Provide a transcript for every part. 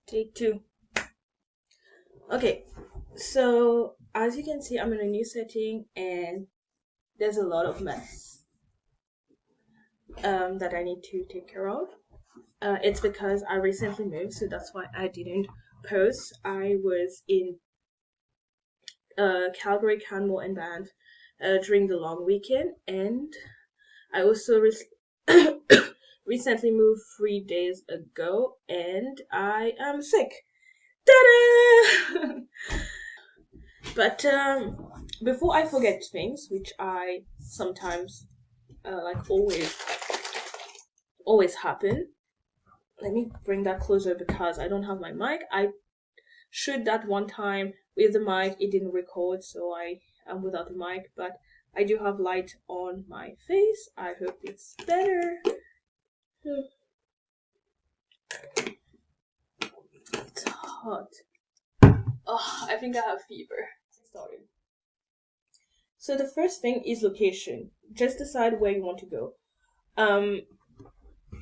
Take two. Okay, so as you can see, I'm in a new setting and there's a lot of mess that I need to take care of. It's because I recently moved, so that's why I didn't post. I was in Calgary, Canmore, and Banff during the long weekend, and I also recently moved 3 days ago, and I am sick. Ta-da! But before I forget things, which I sometimes like always happen. Let me bring that closer because I don't have my mic. I shoot that one time with the mic, it didn't record, so I am without the mic. But I do have light on my face. I hope it's better. It's hot. Oh, I think I have fever. Started. So the first thing is location. Just decide where you want to go. Um,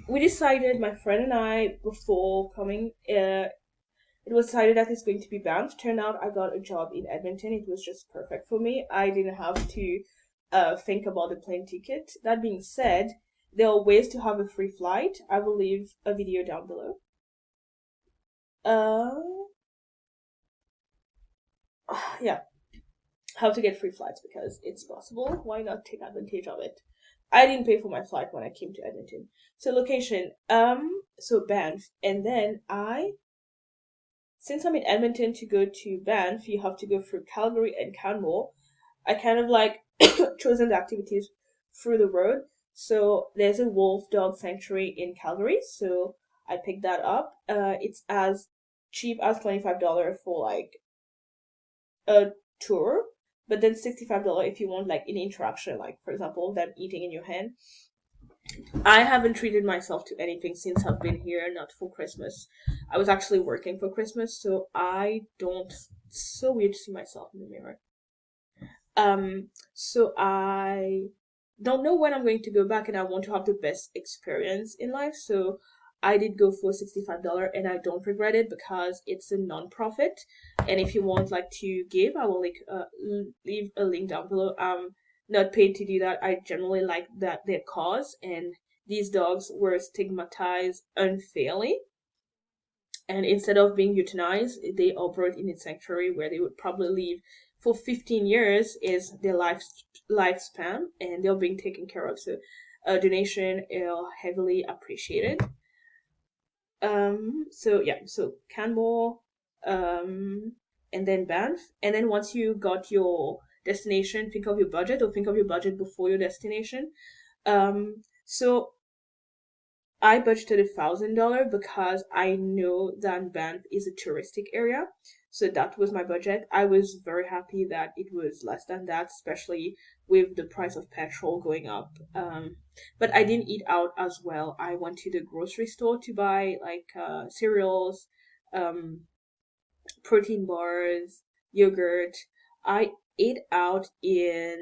we decided, my friend and I, before coming, it was decided that it's going to be Banff. Turned out I got a job in Edmonton. It was just perfect for me. I didn't have to think about the plane ticket. That being said, there are ways to have a free flight. I will leave a video down below. Uh, yeah, how to get free flights because it's possible. Why not take advantage of it? I didn't pay for my flight when I came to Edmonton. So location, so Banff, and then since I'm in Edmonton to go to Banff, you have to go through Calgary and Canmore. I kind of like chosen the activities through the road. So there's a wolf dog sanctuary in Calgary, so I picked that up. It's as cheap as $25 for like a tour, but then $65 if you want like an interaction, like for example them eating in your hand. I haven't treated myself to anything since I've been here, not for Christmas. I was actually working for Christmas, so I don't. It's so weird to see myself in the mirror. So I don't know when I'm going to go back, and I want to have the best experience in life. So I did go for $65, and I don't regret it because it's a non-profit. And if you want like to give, I will leave a link down below. Not paid to do that. I generally like that their cause, and these dogs were stigmatized unfairly. And instead of being euthanized, they operate in a sanctuary where they would probably live for 15 years is their lifespan, and they're being taken care of. So, donation are heavily appreciated. So yeah, so Canmore, and then Banff, and then once you got your destination, think of your budget, or think of your budget before your destination. So I budgeted $1,000 because I know that Banff is a touristic area. So that was my budget. I was very happy that it was less than that, especially with the price of petrol going up. But I didn't eat out as well. I went to the grocery store to buy like cereals, um, protein bars, yogurt. I ate out in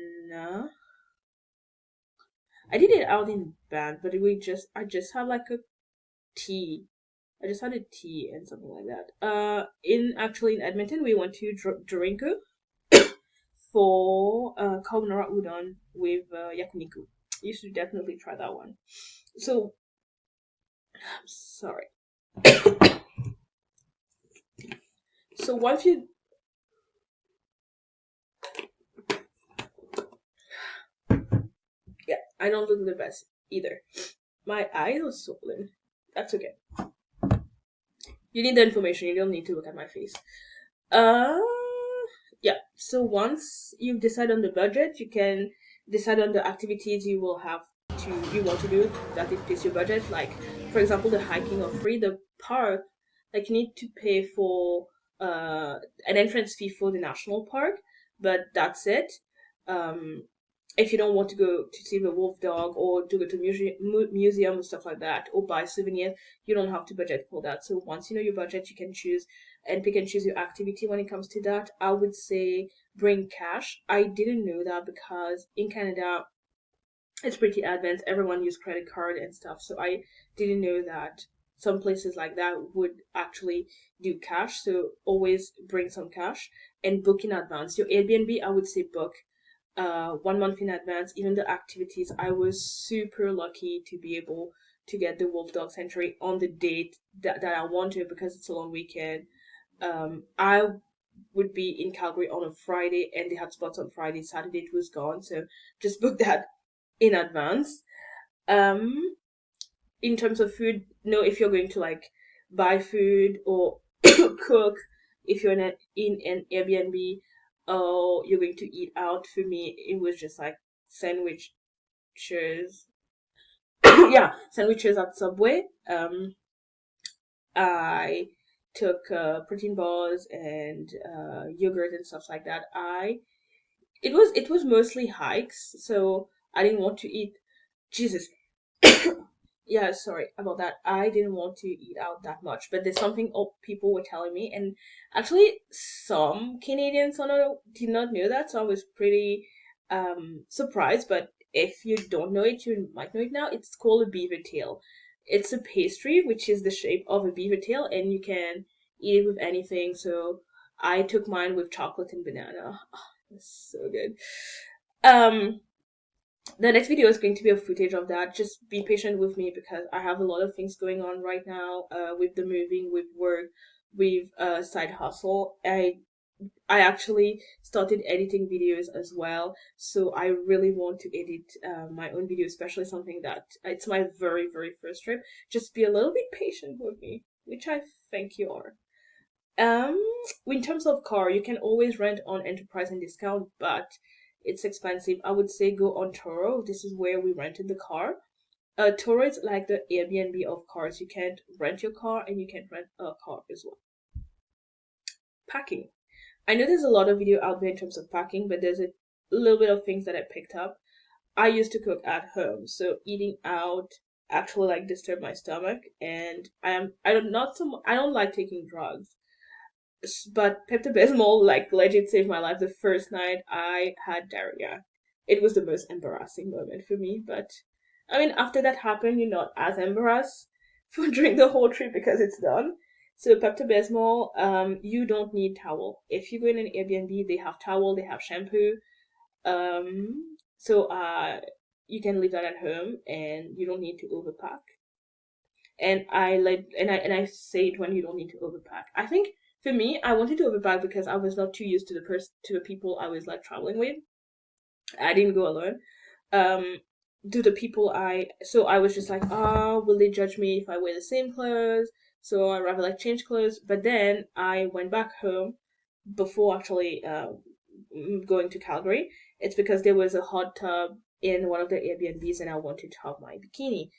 I did it out in Banff, but I just had like a tea. I just had a tea and something like that. In Edmonton, we went to Drinko for carbonara udon with yakiniku. You should definitely try that one. So, I'm sorry. So once you, yeah, I don't look the best either. My eyes are swollen. That's okay. You need the information. You don't need to look at my face. Uh, yeah. So once you've decided on the budget, you can decide on the activities you want to do that it fits your budget. Like for example, the hiking or free. The park, like you need to pay for an entrance fee for the national park, but that's it. Um, if you don't want to go to see the wolf dog or to go to museum and stuff like that or buy souvenirs, you don't have to budget for that. So once you know your budget, you can choose and pick and choose your activity when it comes to that. I would say bring cash. I didn't know that because in Canada it's pretty advanced. Everyone use credit card and stuff. So I didn't know that some places like that would actually do cash, so always bring some cash and book in advance. Your Airbnb, I would say book 1 month in advance. Even the activities, I was super lucky to be able to get the Wolf Dog Sanctuary on the date that I wanted because it's a long weekend. I would be in Calgary on a Friday and they had spots on Friday. Saturday it was gone, so just book that in advance. Um, in terms of food, know if you're going to like buy food or cook, if you're in an Airbnb or you're going to eat out. For me, it was just like sandwiches. Yeah, sandwiches at Subway. I took protein bars and yogurt and stuff like that. It was mostly hikes, so I didn't want to eat. Jesus, yeah, sorry about that. I didn't want to eat out that much, but there's something people were telling me, and actually, some Canadians did not know that, so I was pretty surprised. But if you don't know it, you might know it now. It's called a beaver tail. It's a pastry which is the shape of a beaver tail, and you can eat it with anything. So I took mine with chocolate and banana. Oh, it's so good. Um, the next video is going to be a footage of that. Just be patient with me because I have a lot of things going on right now, with the moving, with work, with side hustle. I actually started editing videos as well, so I really want to edit my own video, especially something that it's my very very first trip. Just be a little bit patient with me, which I think you are. Um, in terms of car, you can always rent on Enterprise and Discount, but it's expensive. I would say go on Turo. This is where we rented the car. Turo is like the Airbnb of cars. You can't rent your car and you can rent a car as well. Packing. I know there's a lot of video out there in terms of packing, but there's a little bit of things that I picked up. I used to cook at home, so eating out actually like disturbed my stomach, and I don't like taking drugs. But Pepto-Bismol like legit saved my life. The first night I had diarrhea, it was the most embarrassing moment for me. But I mean, after that happened, you're not as embarrassed for during the whole trip because it's done. So Pepto-Bismol, you don't need towel. If you go in an Airbnb, they have towel, they have shampoo. So you can leave that at home and you don't need to overpack. And I say it when you don't need to overpack. I think for me, I wanted to overpack because I was not too used to the people I was like traveling with. I didn't go alone. Um, to the people I was just like, oh, will they judge me if I wear the same clothes? So I rather like change clothes. But then I went back home before actually going to Calgary. It's because there was a hot tub in one of the Airbnbs and I wanted to have my bikini.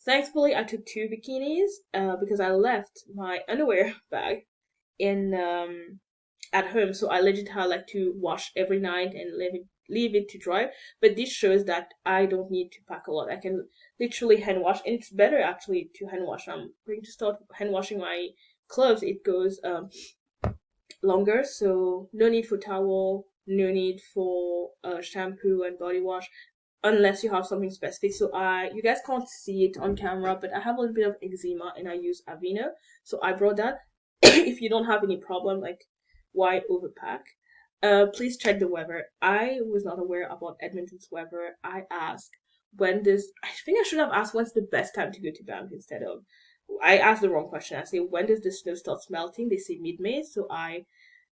Thankfully, I took two bikinis because I left my underwear bag in at home, so I legit had like to wash every night and leave it to dry. But this shows that I don't need to pack a lot. I can literally hand wash, and it's better actually to hand wash. I'm going to start hand washing my clothes. It goes longer, so no need for towel, no need for shampoo and body wash unless you have something specific. So you guys can't see it on camera, but I have a little bit of eczema and I use Aveeno, so I brought that. If you don't have any problem, like why overpack? Please check the weather. I was not aware about Edmonton's weather. I think I should have asked when's the best time to go to Banff instead of. I asked the wrong question. I say when does the snow start melting? They say mid-May, so I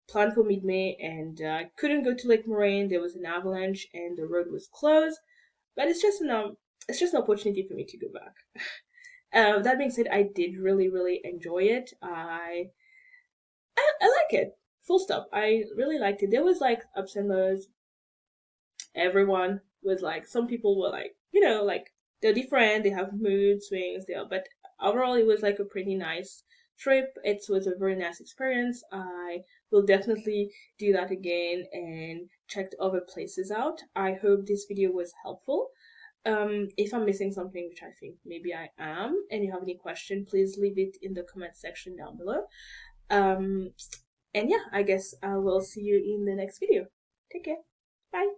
planned for mid-May and I couldn't go to Lake Moraine. There was an avalanche and the road was closed. But it's just an opportunity for me to go back. That being said, I did really really enjoy it. I like it. Full stop. I really liked it. There was like ups and lows. Everyone was like, some people were like, like they're different. They have mood swings. But overall, it was like a pretty nice trip. It was a very nice experience. I will definitely do that again and check the other places out. I hope this video was helpful. If I'm missing something, which I think maybe I am, and you have any question, please leave it in the comment section down below. Um, and yeah, I guess I will see you in the next video. Take care. Bye.